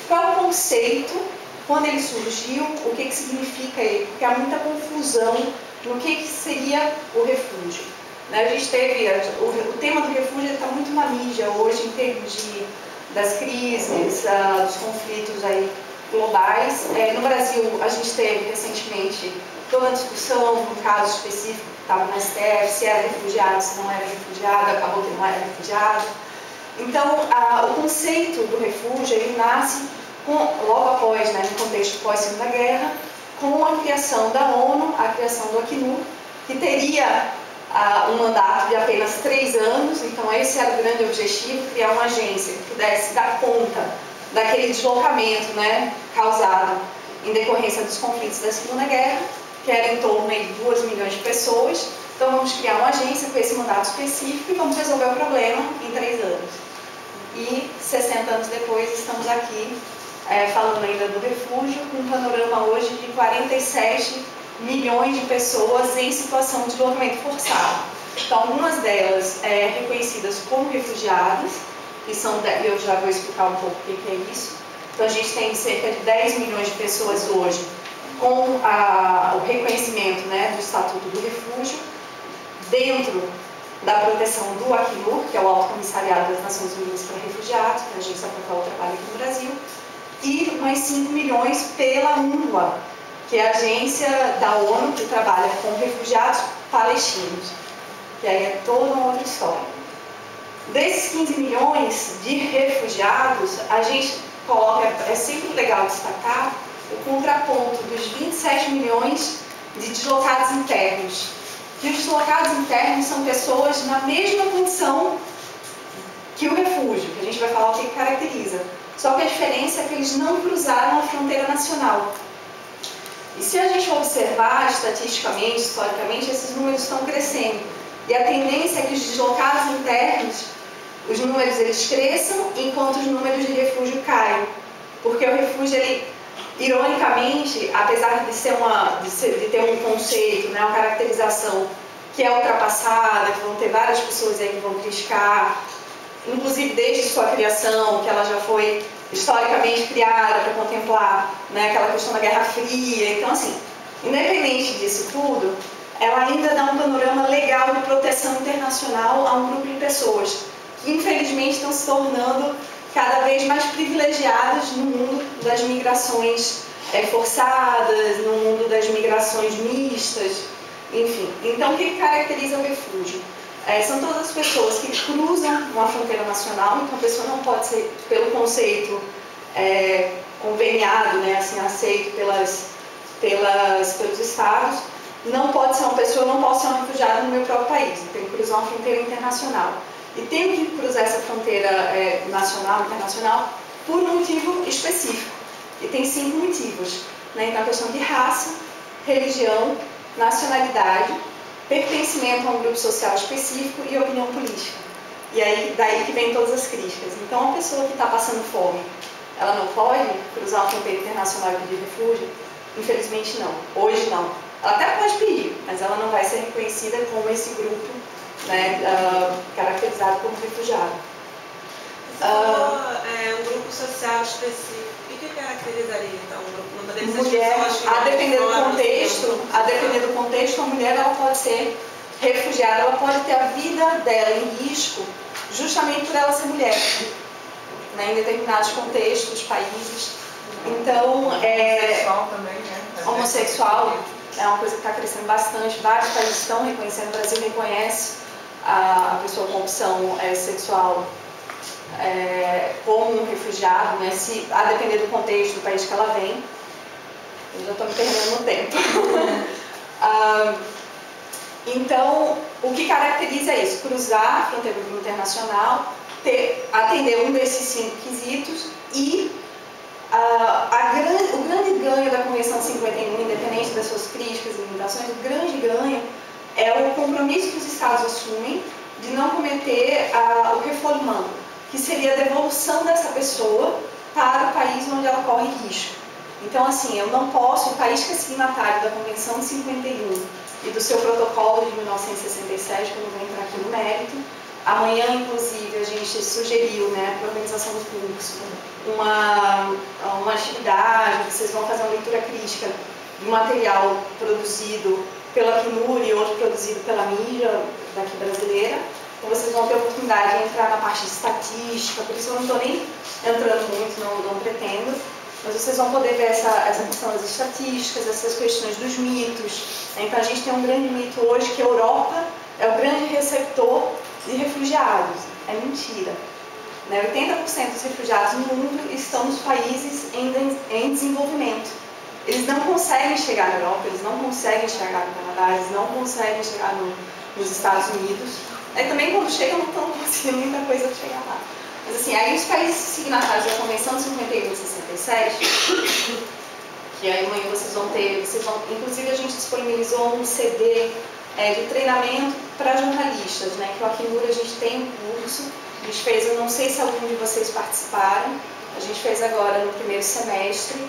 qual é o conceito, quando ele surgiu, o que significa ele, porque há muita confusão no que seria o refúgio. A gente teve, o tema do refúgio está muito na mídia hoje, em termos das crises, dos conflitos aí globais. No Brasil, a gente teve recentemente toda a discussão, no caso específico, que estava no STF, se era refugiado, se não era refugiado, acabou que não era refugiado. Então, o conceito do refúgio, ele nasce logo após, no contexto pós-Segunda Guerra, com a criação da ONU, a criação do Acnur, que teria um mandato de apenas 3 anos, então esse era o grande objetivo, criar uma agência que pudesse dar conta daquele deslocamento causado em decorrência dos conflitos da Segunda Guerra, que era em torno de 2 milhões de pessoas. Então vamos criar uma agência com esse mandato específico e vamos resolver o problema em 3 anos. E 60 anos depois estamos aqui falando ainda do refúgio, com um panorama hoje de 47 milhões de pessoas em situação de deslocamento forçado. Então, algumas delas reconhecidas como refugiadas, que são, eu já vou explicar um pouco o que é isso. Então, a gente tem cerca de 10 milhões de pessoas hoje com o reconhecimento do Estatuto do Refúgio, dentro da proteção do Acnur, que é o Alto Comissariado das Nações Unidas para Refugiados, que é a agência para o trabalho aqui no Brasil, e mais 5 milhões pela UNRWA, que é a agência da ONU que trabalha com refugiados palestinos, que aí é toda uma outra história. Desses 15 milhões de refugiados, a gente coloca, é sempre legal destacar, o contraponto dos 27 milhões de deslocados internos. E os deslocados internos são pessoas na mesma condição que o refúgio, que a gente vai falar o que caracteriza. Só que a diferença é que eles não cruzaram a fronteira nacional. E se a gente observar estatisticamente, historicamente, esses números estão crescendo. E a tendência é que os deslocados internos, os números eles cresçam, enquanto os números de refúgio caem. Porque o refúgio, ele, ironicamente, apesar de ter um conceito, uma caracterização que é ultrapassada, que vão ter várias pessoas aí que vão criticar, inclusive desde sua criação, que ela já foi historicamente criada para contemplar aquela questão da Guerra Fria. Então, assim, independente disso tudo, ela ainda dá um panorama legal de proteção internacional a um grupo de pessoas que, infelizmente, estão se tornando cada vez mais privilegiadas no mundo das migrações forçadas, no mundo das migrações mistas, enfim. Então, o que caracteriza o refúgio? São todas as pessoas que cruzam uma fronteira nacional, então a pessoa não pode ser, pelo conceito conveniado, assim, aceito pelos estados, não pode ser uma pessoa, não pode ser uma refugiada no meu próprio país, tem que cruzar uma fronteira internacional. E tem que cruzar essa fronteira nacional, internacional, por um motivo específico. E tem 5 motivos. Então, a questão de raça, religião, nacionalidade, pertencimento a um grupo social específico e opinião política. E aí, daí que vem todas as críticas. Então, uma pessoa que está passando fome, ela não pode cruzar uma fronteira internacional e pedir refúgio? Infelizmente, não. Hoje, não. Ela até pode pedir, mas ela não vai ser reconhecida como esse grupo caracterizado como refugiado. Um grupo social específico. O que caracterizaria, então, um grupo? Não poderia ser mulher, a depender do contexto, a mulher ela pode ser refugiada, ela pode ter a vida dela em risco justamente por ela ser mulher, em determinados contextos, países. Então, homossexual também, homossexual é uma coisa que está crescendo bastante, vários países estão reconhecendo, o Brasil reconhece a pessoa com opção sexual como um refugiado, a depender do contexto do país que ela vem. Eu já estou me perdendo no tempo. Então, o que caracteriza isso? Cruzar a fronteira internacional, atender um desses 5 quesitos e o grande ganho da Convenção 51, independente das suas críticas e limitações, o grande ganho é o compromisso que os Estados assumem de não cometer o refoulement, que seria a devolução dessa pessoa para o país onde ela corre risco. Então, assim, eu não posso, o país que é signatário da Convenção de 51 e do seu protocolo de 1967, que eu não vou entrar aqui no mérito, amanhã, inclusive, a gente sugeriu, para a organização do curso, uma atividade, vocês vão fazer uma leitura crítica de um material produzido pela Acnur e outro produzido pela mídia daqui brasileira. Então vocês vão ter a oportunidade de entrar na parte de estatística, por isso eu não estou nem entrando muito, não pretendo, mas vocês vão poder ver essa questão das estatísticas, essas questões dos mitos. Então a gente tem um grande mito hoje que a Europa é o grande receptor de refugiados. É mentira. 80% dos refugiados no mundo estão nos países em desenvolvimento. Eles não conseguem chegar na Europa, eles não conseguem chegar no Canadá, eles não conseguem chegar nos Estados Unidos. Aí também quando chegam não estão conseguindo muita coisa para chegar lá. Mas assim, aí os países signatários da Convenção de 51 e 67, que aí amanhã vocês vão, inclusive a gente disponibilizou um CD de treinamento para jornalistas, né, que o Acnur a gente tem um curso, a gente fez, eu não sei se algum de vocês participaram, a gente fez agora no primeiro semestre,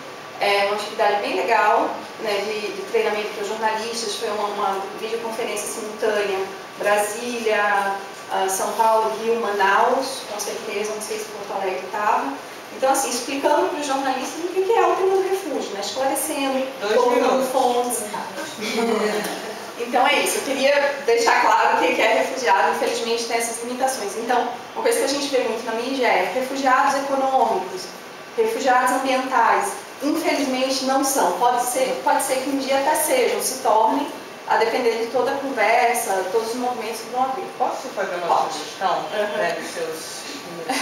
uma atividade bem legal, né, de treinamento para jornalistas, foi uma videoconferência simultânea, Brasília, São Paulo, Rio, Manaus, com certeza, não sei se Porto Alegre estava. Então, assim, explicando para os jornalistas o que é o tema do refúgio, né, esclarecendo, colocando fontes. Então é isso, eu queria deixar claro o que é refugiado, infelizmente tem essas limitações. Então, uma coisa que a gente vê muito na mídia é refugiados econômicos, refugiados ambientais. Infelizmente não são, pode ser que um dia até sejam, se tornem, a depender de toda a conversa, todos os movimentos que vão abrir. Posso fazer uma sugestão dos seus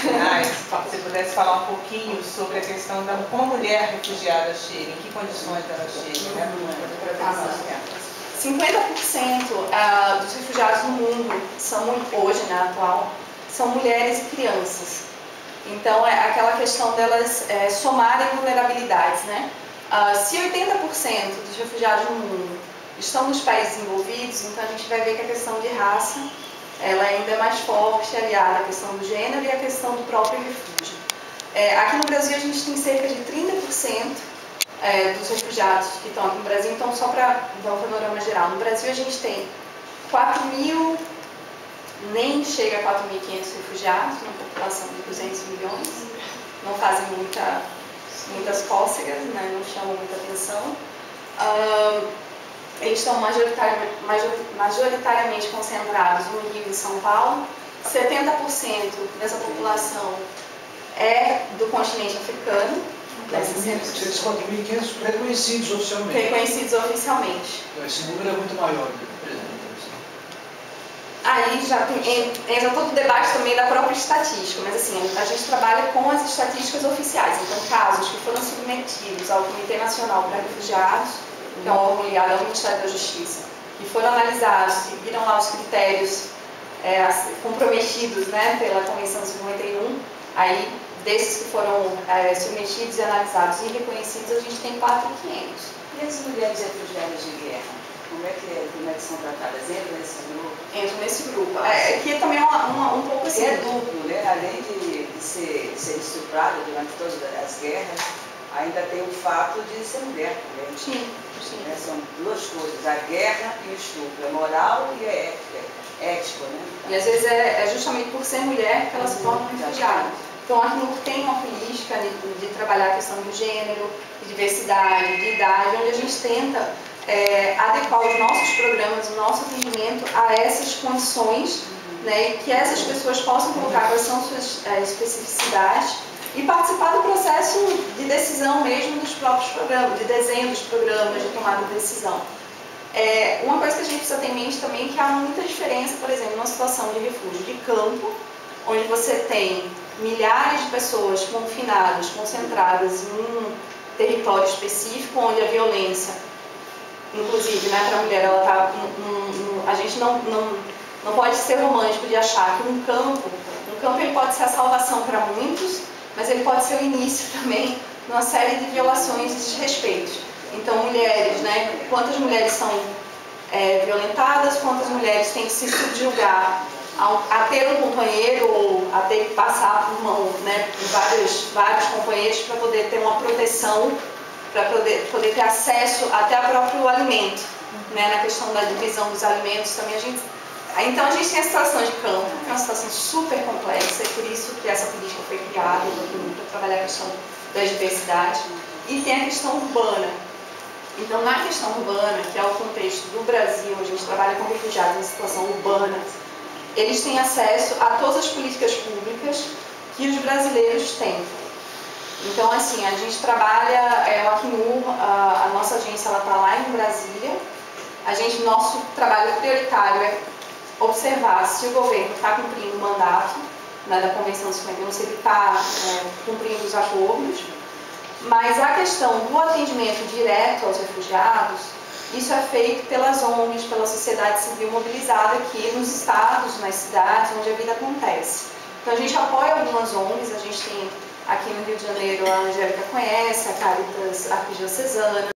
finais? Se você pudesse falar um pouquinho sobre a questão da como a mulher refugiada chega, em que condições ela chega, né? 50% dos refugiados no mundo são, hoje, né, atual, são mulheres e crianças. Então, é aquela questão delas somarem vulnerabilidades, né? Se 80% dos refugiados no mundo estão nos países envolvidos, então a gente vai ver que a questão de raça, ela ainda é mais forte, aliada à questão do gênero e à questão do próprio refúgio. Aqui no Brasil a gente tem cerca de 30% dos refugiados que estão aqui no Brasil, então só para dar um panorama geral, no Brasil a gente tem 4.000, nem chega a 4.500 refugiados, uma população de 200 milhões, não fazem muitas cócegas, né, não chamam muita atenção. Eles estão majoritariamente concentrados no Rio e São Paulo. 70% dessa população é do continente africano. Esses 4.500 reconhecidos oficialmente. Reconhecidos oficialmente. Esse número é muito maior. Aí já entra todo o debate também da própria estatística, mas assim, a gente trabalha com as estatísticas oficiais. Então, casos que foram submetidos ao Comitê Nacional para Refugiados, que é um órgão ligado ao Ministério da Justiça, que foram analisados, seguiram lá os critérios comprometidos, né, pela Convenção 51, aí desses que foram submetidos e analisados e reconhecidos, a gente tem 4.500. E as mulheres refugiadas de guerra? Como é que são tratadas? Entram nesse grupo? Entram nesse grupo. Aqui também é um pouco assim. É duplo, né? Além de ser estuprada durante todas as guerras, ainda tem o fato de ser mulher também. Sim. São duas coisas, a guerra e o estupro, a moral e a ética, né? E às vezes é justamente por ser mulher que elas se tornam refugiadas. Então a Acnur tem uma política de trabalhar a questão do gênero, de diversidade, de idade, onde a gente tenta adequar os nossos programas, o nosso atendimento a essas condições, né, e que essas pessoas possam colocar quais são suas especificidades e participar do processo de decisão mesmo dos próprios programas, de desenho dos programas, de tomada de decisão. Uma coisa que a gente precisa ter em mente também é que há muita diferença, por exemplo, numa situação de refúgio de campo, onde você tem milhares de pessoas confinadas, concentradas em um território específico, onde a violência, inclusive, né, para a mulher, ela tá, a gente não pode ser romântico de achar que um campo ele pode ser a salvação para muitos, mas ele pode ser o início também de uma série de violações e desrespeitos. Então, mulheres, né, quantas mulheres são violentadas, quantas mulheres têm que se subjugar a ter um companheiro ou a ter que passar por mão, né, por vários companheiros para poder ter uma proteção, para poder ter acesso até ao próprio alimento, né, na questão da divisão dos alimentos também então a gente tem a situação de campo, que é uma situação super complexa, e por isso que essa política foi criada para trabalhar a questão da diversidade, e tem a questão urbana. Então, na questão urbana, que é o contexto do Brasil, a gente trabalha com refugiados em situação urbana, eles têm acesso a todas as políticas públicas que os brasileiros têm. Então, assim, a gente trabalha, o Acnur, a nossa agência está lá em Brasília. Nosso trabalho prioritário é observar se o governo está cumprindo o mandato, né, da Convenção 51, se ele está cumprindo os acordos. Mas a questão do atendimento direto aos refugiados, isso é feito pelas ONGs, pela sociedade civil mobilizada aqui nos estados, nas cidades onde a vida acontece. Então a gente apoia algumas ONGs, a gente tem aqui no Rio de Janeiro, a Angélica conhece, a Caritas Arquidiocesana,